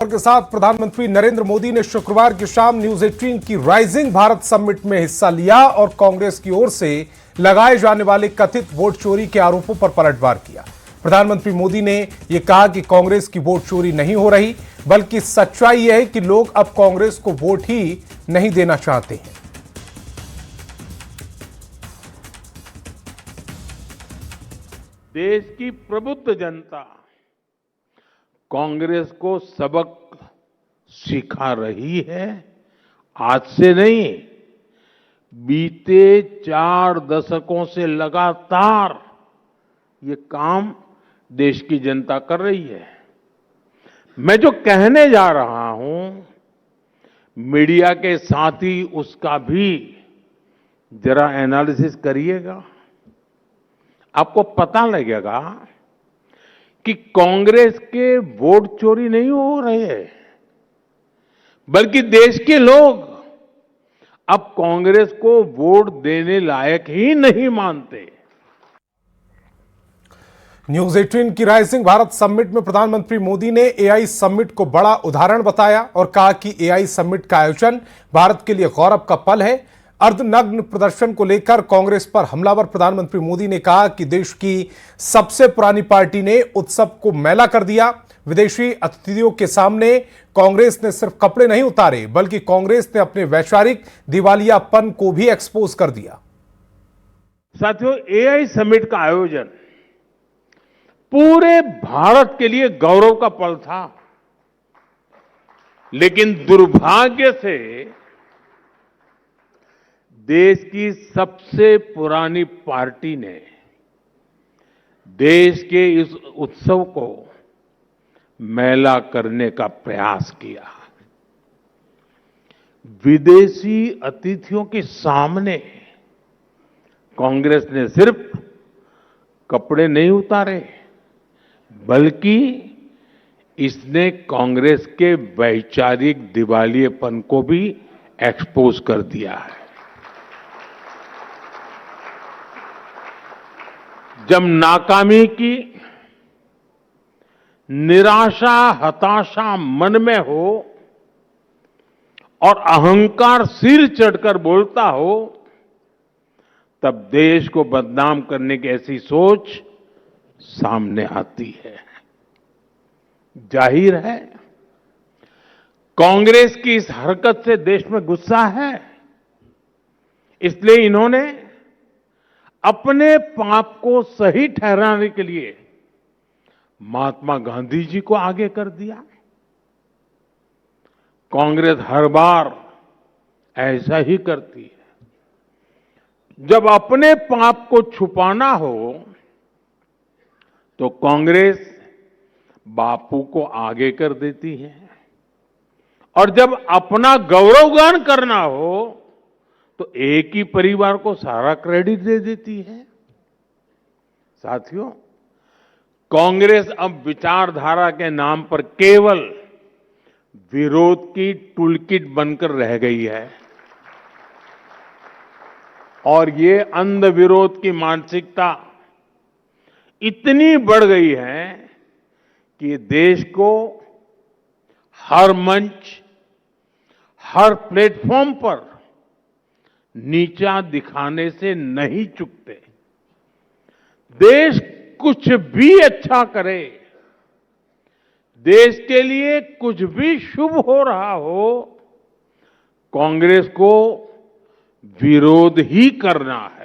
के साथ प्रधानमंत्री नरेंद्र मोदी ने शुक्रवार की शाम न्यूज 18 की राइजिंग भारत समिट में हिस्सा लिया और कांग्रेस की ओर से लगाए जाने वाले कथित वोट चोरी के आरोपों पर पलटवार किया। प्रधानमंत्री मोदी ने यह कहा कि कांग्रेस की वोट चोरी नहीं हो रही, बल्कि सच्चाई यह है कि लोग अब कांग्रेस को वोट ही नहीं देना चाहते हैं। देश की प्रबुद्ध जनता कांग्रेस को सबक सिखा रही है। आज से नहीं, बीते 4 दशकों से लगातार ये काम देश की जनता कर रही है। मैं जो कहने जा रहा हूं, मीडिया के साथ ही उसका भी जरा एनालिसिस करिएगा। आपको पता लगेगा कि कांग्रेस के वोट चोरी नहीं हो रहे हैं, बल्कि देश के लोग अब कांग्रेस को वोट देने लायक ही नहीं मानते। न्यूज 18 की राइजिंग भारत समिट में प्रधानमंत्री मोदी ने एआई समिट को बड़ा उदाहरण बताया और कहा कि एआई समिट का आयोजन भारत के लिए गौरव का पल है। अर्धनग्न प्रदर्शन को लेकर कांग्रेस पर हमलावर प्रधानमंत्री मोदी ने कहा कि देश की सबसे पुरानी पार्टी ने उत्सव को मैला कर दिया। विदेशी अतिथियों के सामने कांग्रेस ने सिर्फ कपड़े नहीं उतारे, बल्कि कांग्रेस ने अपने वैचारिक दिवालियापन को भी एक्सपोज कर दिया। साथियों, एआई समिट का आयोजन पूरे भारत के लिए गौरव का पल था, लेकिन दुर्भाग्य से देश की सबसे पुरानी पार्टी ने देश के इस उत्सव को मैला करने का प्रयास किया। विदेशी अतिथियों के सामने कांग्रेस ने सिर्फ कपड़े नहीं उतारे, बल्कि इसने कांग्रेस के वैचारिक दिवालियेपन को भी एक्सपोज कर दिया है। जब नाकामी की निराशा, हताशा मन में हो और अहंकार सिर चढ़कर बोलता हो, तब देश को बदनाम करने की ऐसी सोच सामने आती है। जाहिर है, कांग्रेस की इस हरकत से देश में गुस्सा है। इसलिए इन्होंने अपने पाप को सही ठहराने के लिए महात्मा गांधी जी को आगे कर दिया। कांग्रेस हर बार ऐसा ही करती है। जब अपने पाप को छुपाना हो तो कांग्रेस बापू को आगे कर देती है, और जब अपना गौरवगान करना हो तो एक ही परिवार को सारा क्रेडिट दे देती है। साथियों, कांग्रेस अब विचारधारा के नाम पर केवल विरोध की टूलकिट बनकर रह गई है, और ये अंध विरोध की मानसिकता इतनी बढ़ गई है कि देश को हर मंच, हर प्लेटफॉर्म पर नीचा दिखाने से नहीं चूकते। देश कुछ भी अच्छा करे, देश के लिए कुछ भी शुभ हो रहा हो, कांग्रेस को विरोध ही करना है।